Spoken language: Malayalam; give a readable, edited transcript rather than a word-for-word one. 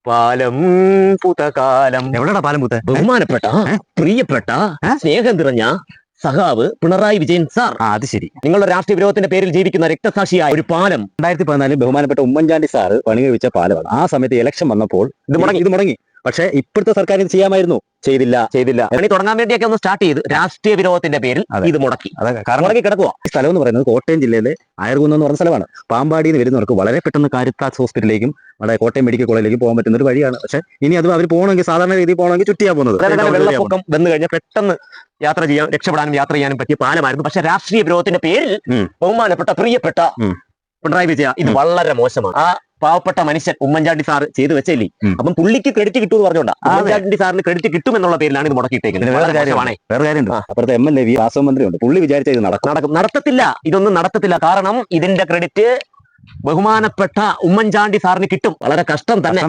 പാലം പുതകാലം. എവിടെടാ പാലം പൂത്ത? ബഹുമാനപ്പെട്ട പ്രിയപ്പെട്ട സ്നേഹം നിറഞ്ഞ സഖാവ് പിണറായി വിജയൻ സാർ, അത് ശരി. നിങ്ങളുടെ രാഷ്ട്രീയ വിരോധത്തിന്റെ പേരിൽ ജീവിക്കുന്ന രക്തസാക്ഷിയായ ഒരു പാലം 2014 ബഹുമാനപ്പെട്ട ഉമ്മൻചാണ്ടി സാറ് പണി കഴിച്ച പാലമാണ്. ആ സമയത്ത് ഇലക്ഷൻ വന്നപ്പോൾ ഇത് മുടങ്ങി. പക്ഷെ ഇപ്പോഴത്തെ സർക്കാർ ഇത് ചെയ്യാമായിരുന്നു, ചെയ്തില്ല. പണി തുടങ്ങാൻ വേണ്ടിയൊക്കെ ഒന്ന് സ്റ്റാർട്ട് ചെയ്ത് രാഷ്ട്രീയ വിരോധത്തിന്റെ പേരിൽ ഇത് മുടക്കി. കാരണം കിടക്കുക. ഈ സ്ഥലം എന്ന് പറയുന്നത് കോട്ടയം ജില്ലയിലെ അയർകുന്നം എന്ന് പറഞ്ഞ സ്ഥലമാണ്. പാമ്പാടിയിൽ നിന്ന് വരുന്നവർക്ക് വളരെ പെട്ടെന്ന് കാരിത്താസ് ഹോസ്പിറ്റലിലേക്കും വളരെ കോട്ടയം മെഡിക്കൽ കോളേജിലേക്ക് പോകാൻ പറ്റുന്ന ഒരു വഴിയാണ്. പക്ഷെ ഇനി അത് അവർ പോകണമെങ്കിൽ സാധാരണ രീതിയിൽ പോകണമെങ്കിൽ ചുറ്റിയാ പോകുന്നത്. വെള്ളപ്പൊക്കം വന്നു കഴിഞ്ഞാൽ പെട്ടെന്ന് യാത്ര ചെയ്യാൻ, രക്ഷപ്പെടാനും യാത്ര ചെയ്യാനും പറ്റിയ പാലമായിരുന്നു. പക്ഷെ രാഷ്ട്രീയ വിരോധത്തിന്റെ പേരിൽ ബഹുമാനപ്പെട്ട പ്രിയപ്പെട്ട പിണറായി വിജയ, ഇത് വളരെ മോശമാണ്. ആ പാവപ്പെട്ട മനുഷ്യൻ ഉമ്മൻചാണ്ടി സാർ ചെയ്തു വെച്ചല്ലേ, അപ്പം പുള്ളിക്ക് ക്രെഡിറ്റ് കിട്ടുമെന്ന് പറഞ്ഞോണ്ടാ ഉമ്മൻചാണ്ടി സാറിന് ക്രെഡിറ്റ് കിട്ടും എന്നുള്ള പേരിലാണ് ഇത് മുടക്കിയിട്ടേക്കുന്നത്. വേറെ കാര്യമുണ്ട്. അപ്പുറത്തെ MLA ആസമന്ത്രിയുണ്ട്, പുള്ളി വിചാരിച്ച ഇത് നടത്തത്തില്ല. ഇതൊന്നും നടത്തത്തില്ല. കാരണം ഇതിന്റെ ക്രെഡിറ്റ് ബഹുമാനപ്പെട്ട ഉമ്മൻചാണ്ടി സാറിന് കിട്ടും. വളരെ കഷ്ടം തന്നെ.